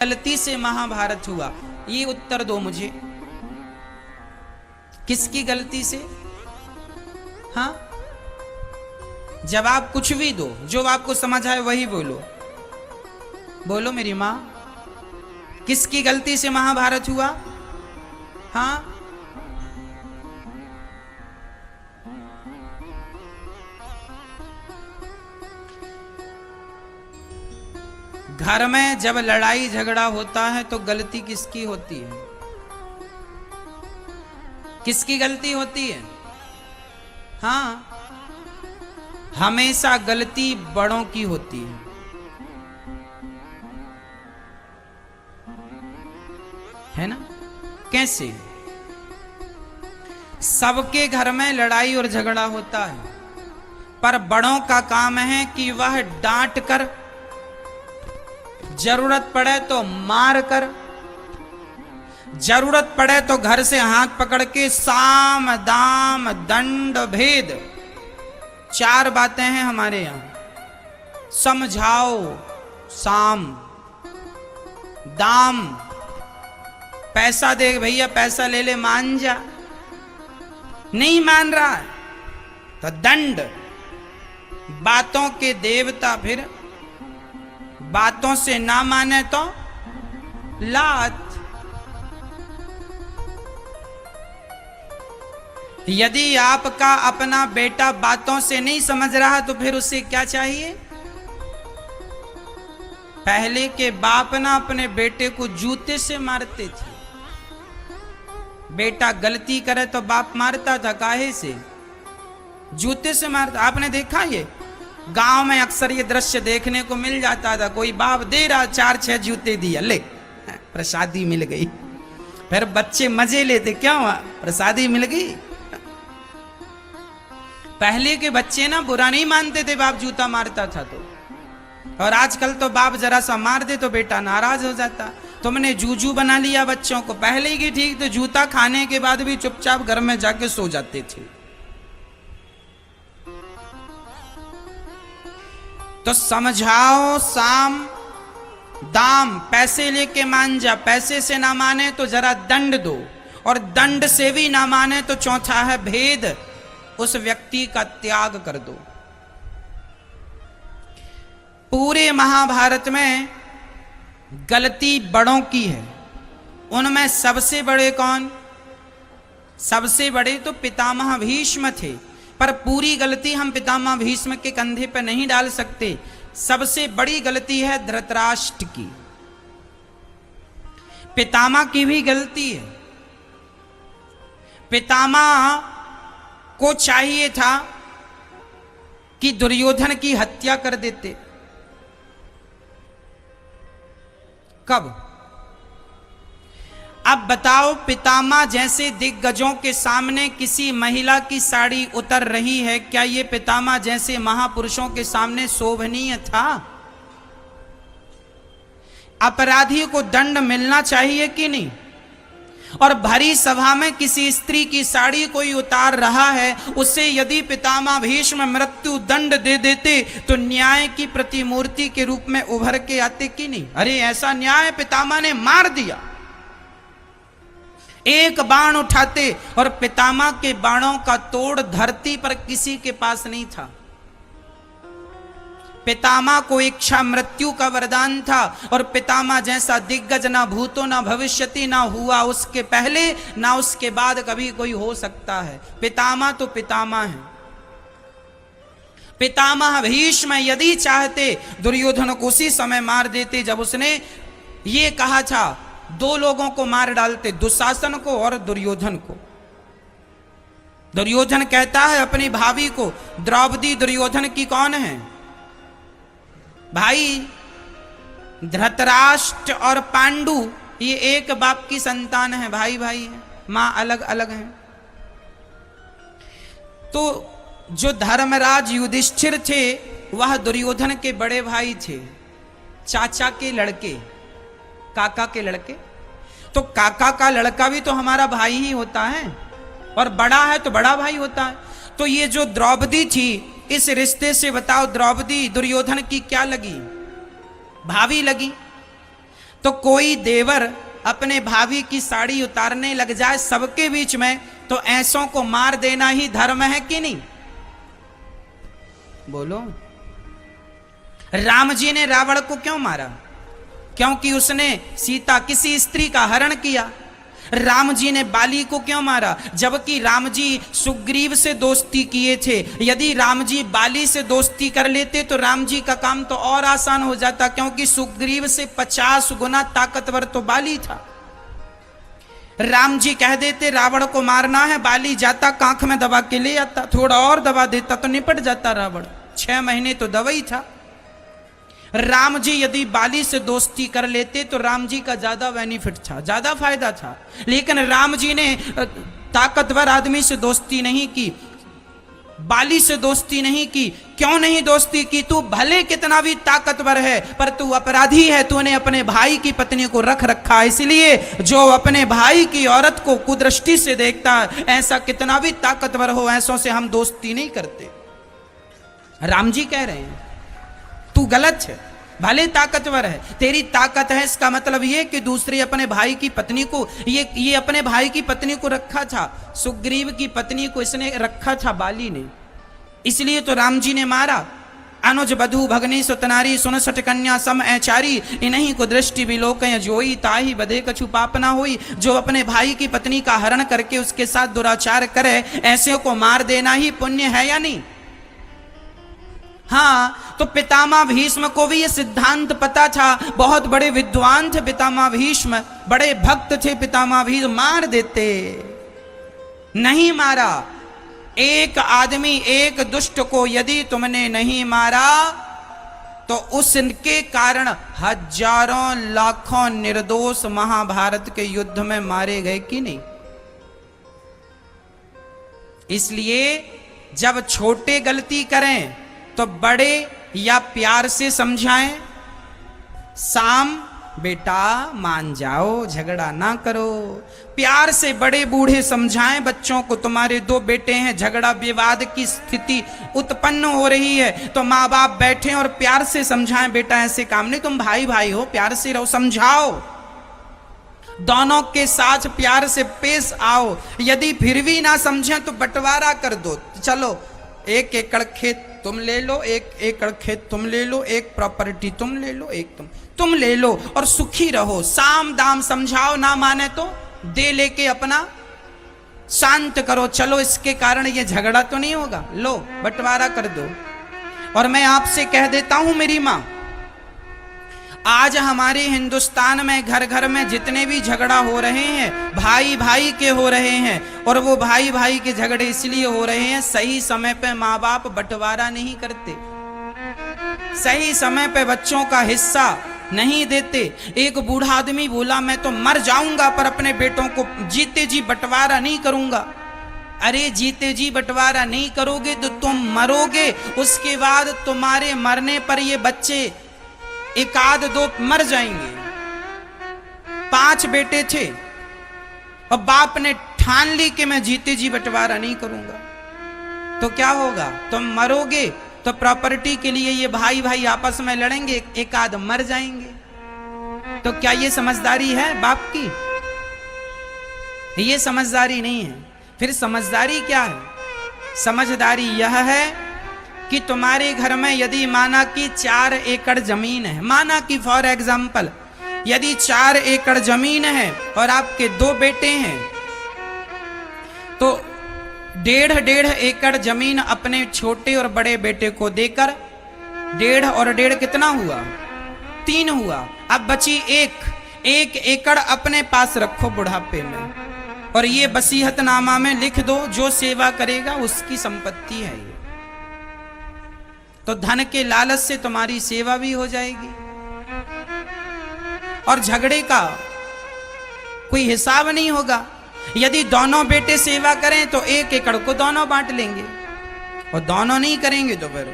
गलती से महाभारत हुआ, ये उत्तर दो मुझे। किसकी गलती से? हाँ, जवाब कुछ भी दो, जो आपको समझ आए वही बोलो। बोलो मेरी माँ, किसकी गलती से महाभारत हुआ? हाँ, घर में जब लड़ाई झगड़ा होता है तो गलती किसकी होती है? किसकी गलती होती है? हाँ, हमेशा गलती बड़ों की होती है ना? कैसे? सबके घर में लड़ाई और झगड़ा होता है, पर बड़ों का काम है कि वह डांट कर, जरूरत पड़े तो मार कर, जरूरत पड़े तो घर से हाथ पकड़ के साम दाम दंड भेद, 4 बातें हैं हमारे यहां। समझाओ, साम, दाम, पैसा दे भैया, पैसा ले ले, मान जा, नहीं मान रहा है तो दंड। बातों के देवता, फिर बातों से ना माने तो लात। यदि आपका अपना बेटा बातों से नहीं समझ रहा तो फिर उसे क्या चाहिए? पहले के बाप ना अपने बेटे को जूते से मारते थे। बेटा गलती करे तो बाप मारता था, काहे से? जूते से मारता। आपने देखा ये गांव में अक्सर ये दृश्य देखने को मिल जाता था। कोई बाप दे रहा, 4-6 जूते दिया, ले प्रसादी मिल गई। फिर बच्चे मजे लेते, क्या हुआ? प्रसादी मिल गई। पहले के बच्चे ना बुरा नहीं मानते थे बाप जूता मारता था तो, और आजकल तो बाप जरा सा मार दे तो बेटा नाराज हो जाता। तुमने जूजू बना लिया बच्चों को। पहले की ठीक तो जूता खाने के बाद भी चुपचाप घर में जाके सो जाते थे। तो समझाओ, साम दाम, पैसे लेके मान जा, पैसे से ना माने तो जरा दंड दो, और दंड से भी ना माने तो चौथा है भेद, उस व्यक्ति का त्याग कर दो। पूरे महाभारत में गलती बड़ों की है। उनमें सबसे बड़े कौन? सबसे बड़े तो पितामह भीष्म थे, पर पूरी गलती हम पितामह भीष्म के कंधे पर नहीं डाल सकते। सबसे बड़ी गलती है धृतराष्ट्र की। पितामह की भी गलती है। पितामह को चाहिए था कि दुर्योधन की हत्या कर देते। कब? अब बताओ, पितामह जैसे दिग्गजों के सामने किसी महिला की साड़ी उतर रही है, क्या ये पितामह जैसे महापुरुषों के सामने शोभनीय था? अपराधी को दंड मिलना चाहिए कि नहीं? और भरी सभा में किसी स्त्री की साड़ी कोई उतार रहा है, उसे यदि पितामह भीष्म मृत्यु दंड दे देते तो न्याय की प्रतिमूर्ति के रूप में उभर के आते कि नहीं? अरे ऐसा न्याय पितामह ने मार दिया। एक बाण उठाते और पितामह के बाणों का तोड़ धरती पर किसी के पास नहीं था। पितामह को इच्छा मृत्यु का वरदान था, और पितामह जैसा दिग्गज ना भूतो ना भविष्यति, ना हुआ उसके पहले ना उसके बाद कभी कोई हो सकता है। पितामह तो पितामह है। पितामह भीष्म यदि चाहते दुर्योधन को उसी समय मार देते जब उसने ये कहा था। 2 लोगों को मार डालते, दुशासन को और दुर्योधन को। दुर्योधन कहता है अपनी भाभी को, द्रौपदी दुर्योधन की कौन है? भाई। धृतराष्ट्र और पांडु ये एक बाप की संतान है, भाई भाई है, मां अलग अलग है। तो जो धर्मराज युधिष्ठिर थे वह दुर्योधन के बड़े भाई थे, चाचा के लड़के, काका के लड़के। तो काका का लड़का भी तो हमारा भाई ही होता है, और बड़ा है तो बड़ा भाई होता है। तो ये जो द्रौपदी थी, इस रिश्ते से बताओ द्रौपदी दुर्योधन की क्या लगी? भाभी लगी। तो कोई देवर अपने भाभी की साड़ी उतारने लग जाए सबके बीच में, तो ऐसों को मार देना ही धर्म है कि नहीं? बोलो। राम जी ने रावण को क्यों मारा? क्योंकि उसने सीता किसी स्त्री का हरण किया। राम जी ने बाली को क्यों मारा? जबकि राम जी सुग्रीव से दोस्ती किए थे। यदि राम जी बाली से दोस्ती कर लेते तो राम जी का काम तो और आसान हो जाता, क्योंकि सुग्रीव से 50 गुना ताकतवर तो बाली था। राम जी कह देते रावण को मारना है, बाली जाता कांख में दबा के ले आता, थोड़ा और दबा देता तो निपट जाता रावण। 6 महीने तो दवाई था। राम जी यदि बाली से दोस्ती कर लेते तो राम जी का ज्यादा बेनिफिट था, ज्यादा फायदा था। लेकिन राम जी ने ताकतवर आदमी से दोस्ती नहीं की, बाली से दोस्ती नहीं की। क्यों नहीं दोस्ती की? तू भले कितना भी ताकतवर है पर तू अपराधी है, तूने अपने भाई की पत्नी को रख रखा। इसलिए जो अपने भाई की औरत को कुदृष्टि से देखता है, ऐसा कितना भी ताकतवर हो, ऐसों से हम दोस्ती नहीं करते। राम जी कह रहे हैं तू गलत है, भले ताकतवर है, तेरी ताकत है, इसका मतलब ये कि दूसरे अपने भाई की पत्नी को, ये अपने भाई की पत्नी को रखा था, सुग्रीव की पत्नी को इसने रखा था बाली ने, इसलिए तो राम जी ने मारा। अनुज बधु भगनी सुतनारी सुन सट कन्या सम ऐचारी, इन्हीं को दृष्टि विलोक जोई ताही बधे कछु पाप ना होई। जो अपने भाई की पत्नी का हरण करके उसके साथ दुराचार करे, ऐसे को मार देना ही पुण्य है या नहीं? हाँ, तो पितामह भीष्म को भी ये सिद्धांत पता था, बहुत बड़े विद्वान थे पितामह भीष्म, बड़े भक्त थे पितामह भीष्म, मार देते, नहीं मारा। एक आदमी, एक दुष्ट को यदि तुमने नहीं मारा तो उसके कारण हजारों लाखों निर्दोष महाभारत के युद्ध में मारे गए कि नहीं? इसलिए जब छोटे गलती करें तो बड़े या प्यार से समझाएं, शाम बेटा मान जाओ, झगड़ा ना करो। प्यार से बड़े बूढ़े समझाएं बच्चों को, तुम्हारे 2 बेटे हैं, झगड़ा विवाद की स्थिति उत्पन्न हो रही है, तो माँ बाप बैठे और प्यार से समझाएं, बेटा ऐसे काम नहीं, तुम भाई भाई हो, प्यार से रहो, समझाओ, दोनों के साथ प्यार से पेश आओ। यदि फिर भी ना समझें तो बंटवारा कर दो, चलो 1 एकड़ खेत तुम ले लो, 1 एकड़ खेत तुम ले लो, 1 प्रॉपर्टी तुम ले लो, 1 तुम ले लो, और सुखी रहो। साम दाम समझाओ, ना माने तो दे लेके अपना शांत करो, चलो इसके कारण ये झगड़ा तो नहीं होगा, लो बंटवारा कर दो। और मैं आपसे कह देता हूं मेरी मां, आज हमारे हिंदुस्तान में घर घर में जितने भी झगड़ा हो रहे हैं, भाई भाई के हो रहे हैं, और वो भाई भाई के झगड़े इसलिए हो रहे हैं, सही समय पे माँ बाप बंटवारा नहीं करते, सही समय पे बच्चों का हिस्सा नहीं देते। एक बूढ़ा आदमी बोला मैं तो मर जाऊंगा पर अपने बेटों को जीते जी बंटवारा नहीं करूंगा। अरे जीते जी बंटवारा नहीं करोगे तो तुम मरोगे, उसके बाद तुम्हारे मरने पर ये बच्चे 1-2 मर जाएंगे। 5 बेटे थे और बाप ने ठान ली कि मैं जीते जी बंटवारा नहीं करूंगा, तो क्या होगा? तुम मरोगे तो प्रॉपर्टी के लिए ये भाई भाई आपस में लड़ेंगे, 1-8 मर जाएंगे। तो क्या ये समझदारी है बाप की? ये समझदारी नहीं है। फिर समझदारी क्या है? समझदारी यह है कि तुम्हारे घर में यदि माना कि 4 एकड़ जमीन है, माना कि फॉर एग्जाम्पल यदि 4 एकड़ जमीन है और आपके 2 बेटे हैं, तो 1.5 एकड़ जमीन अपने छोटे और बड़े बेटे को देकर 1.5 और 1.5 कितना हुआ? 3 हुआ। अब बची 1 एकड़ अपने पास रखो बुढ़ापे में, और ये वसीयतनामा में लिख दो, जो सेवा करेगा उसकी संपत्ति है ये। तो धन के लालच से तुम्हारी सेवा भी हो जाएगी और झगड़े का कोई हिसाब नहीं होगा। यदि दोनों बेटे सेवा करें तो 1 एकड़ को दोनों बांट लेंगे, और दोनों नहीं करेंगे तो फिर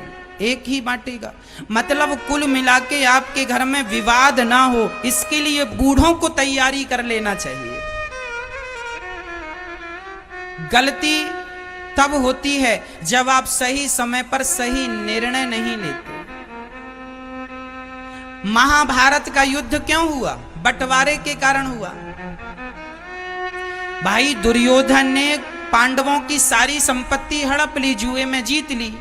1 ही बांटेगा। मतलब कुल मिला के आपके घर में विवाद ना हो, इसके लिए बूढ़ों को तैयारी कर लेना चाहिए। गलती तब होती है जब आप सही समय पर सही निर्णय नहीं लेते। महाभारत का युद्ध क्यों हुआ? बंटवारे के कारण हुआ। भाई दुर्योधन ने पांडवों की सारी संपत्ति हड़प ली, जुए में जीत ली,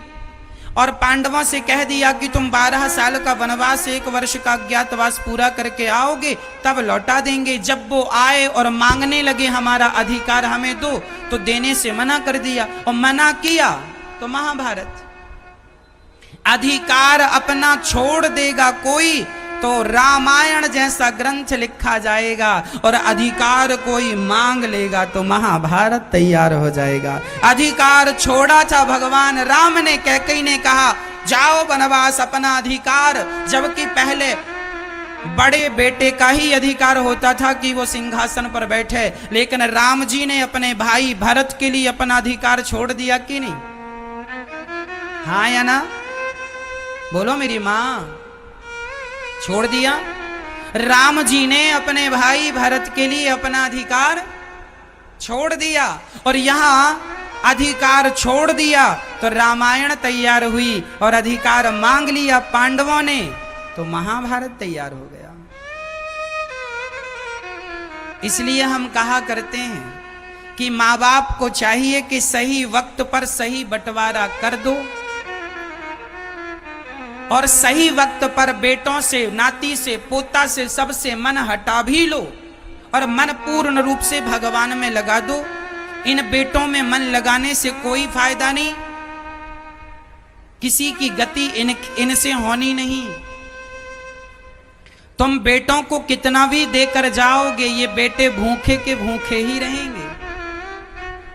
और पांडवों से कह दिया कि तुम 12 साल का वनवास, 1 वर्ष का अज्ञातवास पूरा करके आओगे तब लौटा देंगे। जब वो आए और मांगने लगे हमारा अधिकार हमें दो, तो देने से मना कर दिया, और मना किया तो महाभारत। अधिकार अपना छोड़ देगा कोई तो रामायण जैसा ग्रंथ लिखा जाएगा, और अधिकार कोई मांग लेगा तो महाभारत तैयार हो जाएगा। अधिकार छोड़ा था भगवान राम ने, कैकेयी ने कहा जाओ वनवास, अपना अधिकार, जबकि पहले बड़े बेटे का ही अधिकार होता था कि वो सिंहासन पर बैठे, लेकिन राम जी ने अपने भाई भरत के लिए अपना अधिकार छोड़ दिया कि नहीं? हाँ या ना? बोलो मेरी माँ। छोड़ दिया। राम जी ने अपने भाई भरत के लिए अपना अधिकार छोड़ दिया, और यहां अधिकार छोड़ दिया तो रामायण तैयार हुई, और अधिकार मांग लिया पांडवों ने तो महाभारत तैयार हो गया। इसलिए हम कहा करते हैं कि माँ बाप को चाहिए कि सही वक्त पर सही बंटवारा कर दो, और सही वक्त पर बेटों से, नाती से, पोता से, सबसे मन हटा भी लो, और मन पूर्ण रूप से भगवान में लगा दो। इन बेटों में मन लगाने से कोई फायदा नहीं, किसी की गति इनसे होनी नहीं। तुम बेटों को कितना भी देकर जाओगे, ये बेटे भूखे के भूखे ही रहेंगे।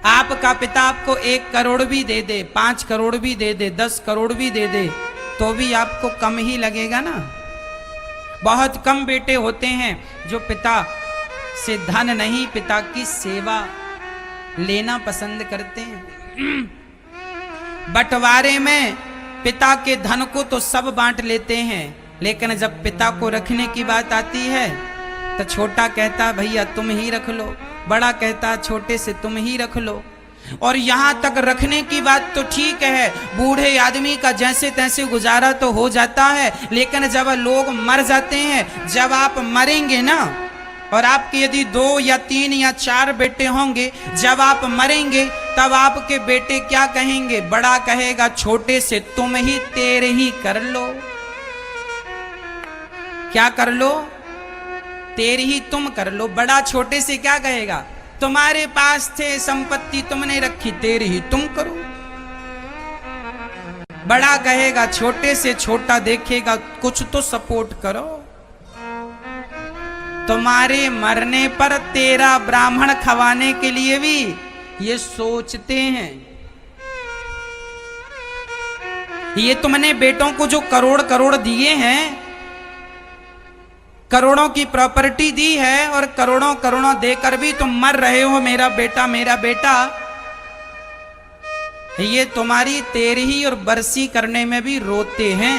आपका पिता आपको 1 करोड़ भी दे दे, 5 करोड़ भी दे दे, 10 करोड़ भी दे दे, तो भी आपको कम ही लगेगा ना। बहुत कम बेटे होते हैं जो पिता से धन नहीं, पिता की सेवा लेना पसंद करते हैं। बंटवारे में पिता के धन को तो सब बांट लेते हैं, लेकिन जब पिता को रखने की बात आती है तो छोटा कहता भैया तुम ही रख लो, बड़ा कहता छोटे से तुम ही रख लो। और यहां तक रखने की बात तो ठीक है, बूढ़े आदमी का जैसे तैसे गुजारा तो हो जाता है, लेकिन जब लोग मर जाते हैं, जब आप मरेंगे ना, और आपके यदि 2 या 3 या 4 बेटे होंगे, जब आप मरेंगे तब आपके बेटे क्या कहेंगे? बड़ा कहेगा छोटे से तुम ही तेरे ही कर लो। क्या कर लो? तेरे ही तुम कर लो। बड़ा छोटे से क्या कहेगा? तुम्हारे पास थे संपत्ति तुमने रखी, तेरे ही तुम करो। बड़ा कहेगा छोटे से, छोटा देखेगा कुछ तो सपोर्ट करो। तुम्हारे मरने पर तेरा ब्राह्मण खवाने के लिए भी ये सोचते हैं। ये तुमने बेटों को जो करोड़ करोड़ दिए हैं, करोड़ों की प्रॉपर्टी दी है, और करोड़ों करोड़ों देकर भी तुम मर रहे हो मेरा बेटा मेरा बेटा, ये तुम्हारी तेरही और बरसी करने में भी रोते हैं।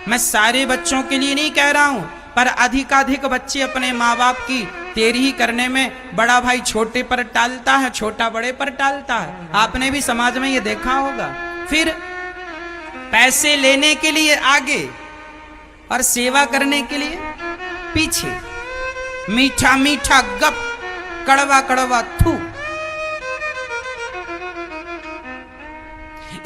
मैं सारे बच्चों के लिए नहीं कह रहा हूं, पर अधिकाधिक बच्चे अपने माँ बाप की तेरही करने में बड़ा भाई छोटे पर टालता है, छोटा बड़े पर टालता है। आपने भी समाज में ये देखा होगा। फिर पैसे लेने के लिए आगे और सेवा करने के लिए पीछे। मीठा मीठा गप, कड़वा कड़वा थू।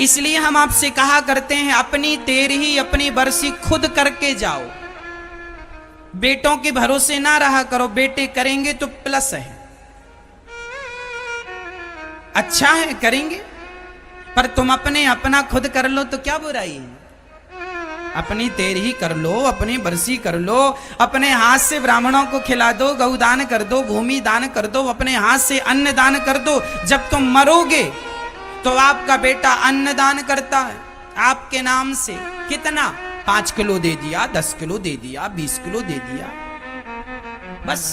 इसलिए हम आपसे कहा करते हैं अपनी तेरही अपनी बरसी खुद करके जाओ, बेटों के भरोसे ना रहा करो। बेटे करेंगे तो प्लस है, अच्छा है, करेंगे, पर तुम अपना खुद कर लो तो क्या बुराई है? अपनी तेरही कर लो, अपनी बरसी कर लो, अपने हाथ से ब्राह्मणों को खिला दो, गौदान कर दो, भूमि दान कर दो, अपने हाथ से अन्न दान कर दो। जब तुम मरोगे तो आपका बेटा अन्न दान करता है आपके नाम से। कितना? 5 किलो दे दिया, 10 किलो दे दिया, 20 किलो दे दिया, बस।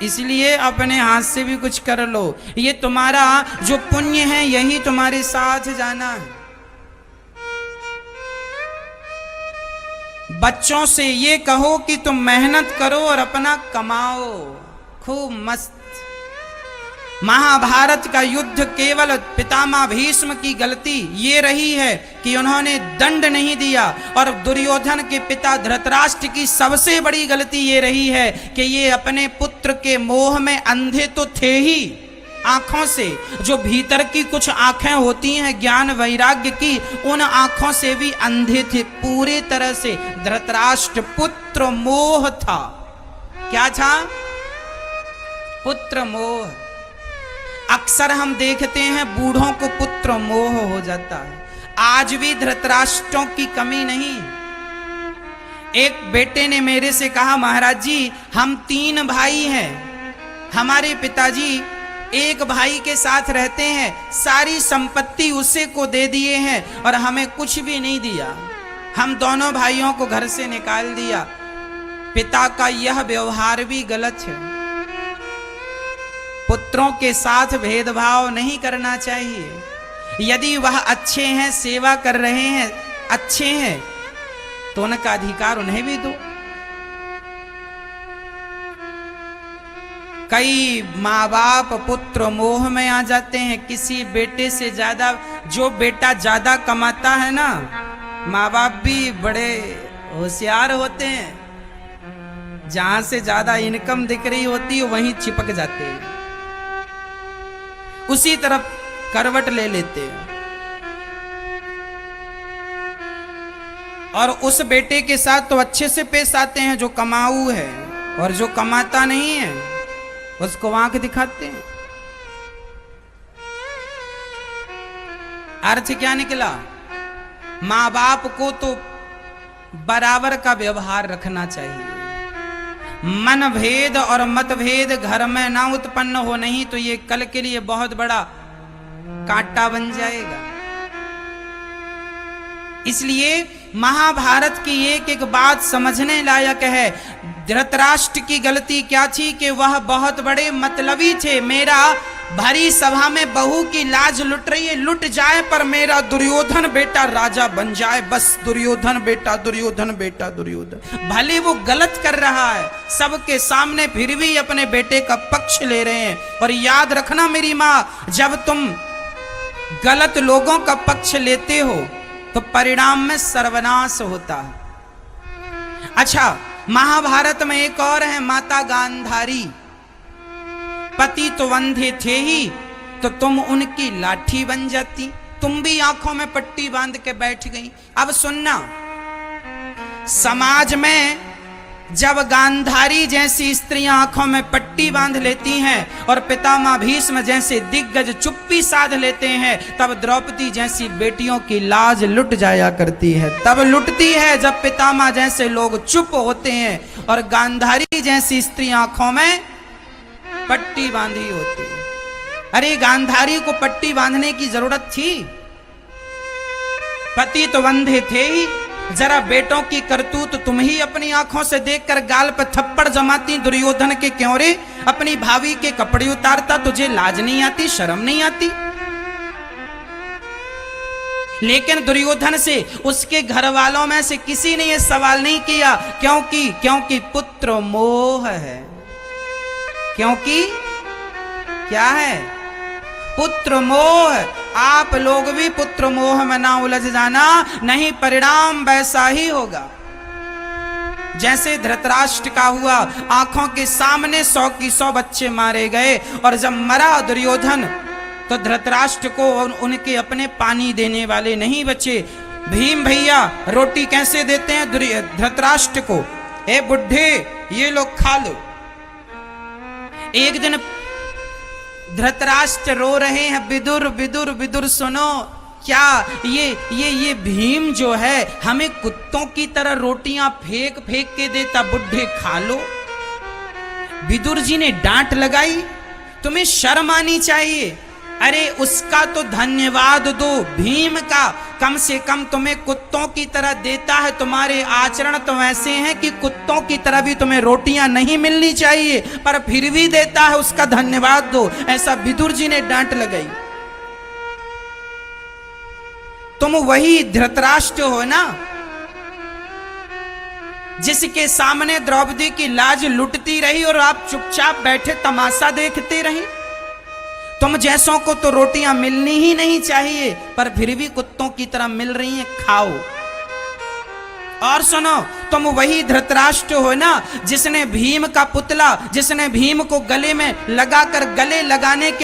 इसलिए अपने हाथ से भी कुछ कर लो। ये तुम्हारा जो पुण्य है यही तुम्हारे साथ जाना है। बच्चों से ये कहो कि तुम मेहनत करो और अपना कमाओ, खूब मस्त महाभारत का युद्ध केवल पितामह भीष्म की गलती ये रही है कि उन्होंने दंड नहीं दिया, और दुर्योधन के पिता धृतराष्ट्र की सबसे बड़ी गलती ये रही है कि ये अपने पुत्र के मोह में अंधे तो थे ही, आंखों से जो भीतर की कुछ आंखें होती हैं ज्ञान वैराग्य की, उन आंखों से भी अंधे थे पूरी तरह से। धृतराष्ट्र पुत्र मोह था। क्या था? पुत्र मोह। अक्सर हम देखते हैं बूढ़ों को पुत्र मोह हो जाता है। आज भी धृतराष्ट्रों की कमी नहीं। एक बेटे ने मेरे से कहा, महाराज जी हम 3 भाई हैं, हमारे पिताजी एक भाई के साथ रहते हैं, सारी संपत्ति उसे को दे दिए हैं और हमें कुछ भी नहीं दिया, हम दोनों भाइयों को घर से निकाल दिया। पिता का यह व्यवहार भी गलत है। पुत्रों के साथ भेदभाव नहीं करना चाहिए। यदि वह अच्छे हैं, सेवा कर रहे हैं, अच्छे हैं, तो उनका अधिकार उन्हें भी दो। कई माँ बाप पुत्र मोह में आ जाते हैं। किसी बेटे से ज्यादा, जो बेटा ज्यादा कमाता है ना, माँ बाप भी बड़े होशियार होते हैं। जहां से ज्यादा इनकम दिख रही होती है वहीं चिपक जाते हैं, उसी तरफ करवट ले लेते हैं। और उस बेटे के साथ तो अच्छे से पेश आते हैं जो कमाऊ है, और जो कमाता नहीं है उसको आंख दिखाते हैं। अर्थ क्या निकला? मां बाप को तो बराबर का व्यवहार रखना चाहिए। मन भेद और मतभेद घर में ना उत्पन्न हो, नहीं तो ये कल के लिए बहुत बड़ा कांटा बन जाएगा। इसलिए महाभारत की एक एक बात समझने लायक है। धृतराष्ट्र की गलती क्या थी कि वह बहुत बड़े मतलबी थे। मेरा भरी सभा में बहू की लाज लुट रही है, लुट जाए पर मेरा दुर्योधन बेटा राजा बन जाए, बस दुर्योधन बेटा, दुर्योधन बेटा, दुर्योधन। भले वो गलत कर रहा है सबके सामने, फिर भी अपने बेटे का पक्ष ले रहे हैं। और याद रखना मेरी माँ, जब तुम गलत लोगों का पक्ष लेते हो तो परिणाम में सर्वनाश होता है। अच्छा, महाभारत में एक और है माता गांधारी। पति तो अंधे थे ही, तो तुम उनकी लाठी बन जाती, तुम भी आंखों में पट्टी बांध के बैठ गई। अब सुनना, समाज में जब गांधारी जैसी स्त्रियां आंखों में पट्टी बांध लेती हैं और पितामह भीष्म जैसे दिग्गज चुप्पी साध लेते हैं, तब द्रौपदी जैसी बेटियों की लाज लुट जाया करती है। तब लुटती है जब पितामह जैसे लोग चुप होते हैं और गांधारी जैसी स्त्री आंखों में पट्टी बांधी होती है। अरे गांधारी को पट्टी बांधने की जरूरत थी? पति तो अंधे थे ही, जरा बेटों की करतूत तुम ही अपनी आंखों से देखकर गाल पर थप्पड़ जमाती। दुर्योधन के क्यों रे अपनी भाभी के कपड़े उतारता? तुझे लाज नहीं आती, शर्म नहीं आती? लेकिन दुर्योधन से, उसके घर वालों में से किसी ने यह सवाल नहीं किया। क्योंकि पुत्र मोह है। क्योंकि क्या है? पुत्र मोह। आप लोग भी पुत्र मोह में ना उलझ जाना, नहीं परिणाम वैसा ही होगा जैसे धृतराष्ट्र का हुआ। आंखों के सामने 100 की 100 बच्चे मारे गए, और जब मरा दुर्योधन तो धृतराष्ट्र को उनके अपने पानी देने वाले नहीं बचे। भीम भैया रोटी कैसे देते हैं धृतराष्ट्र को? ए बुढ़े, ये लोग खा लो। एक दिन धृतराष्ट्र रो रहे हैं, विदुर विदुर विदुर सुनो, क्या ये भीम जो है हमें कुत्तों की तरह रोटियां फेंक फेंक के देता, बुढ़े खा लो। विदुर जी ने डांट लगाई, तुम्हें शर्म आनी चाहिए। अरे उसका तो धन्यवाद दो, भीम का कम से कम तुम्हें कुत्तों की तरह देता है। तुम्हारे आचरण तो ऐसे हैं कि कुत्तों की तरह भी तुम्हें रोटियां नहीं मिलनी चाहिए, पर फिर भी देता है, उसका धन्यवाद दो। ऐसा विदुर जी ने डांट लगाई। तुम वही धृतराष्ट्र हो ना, जिसके सामने द्रौपदी की लाज लुटती रही और आप चुपचाप बैठे तमाशा देखते रहे। तुम जैसों को तो रोटियां मिलनी ही नहीं चाहिए, पर फिर भी कुत्तों की तरह मिल रही हैं, खाओ। और सुनो, तुम वही धृतराष्ट्र हो ना जिसने भीम का पुतला, जिसने भीम को गले में लगाकर गले लगाने के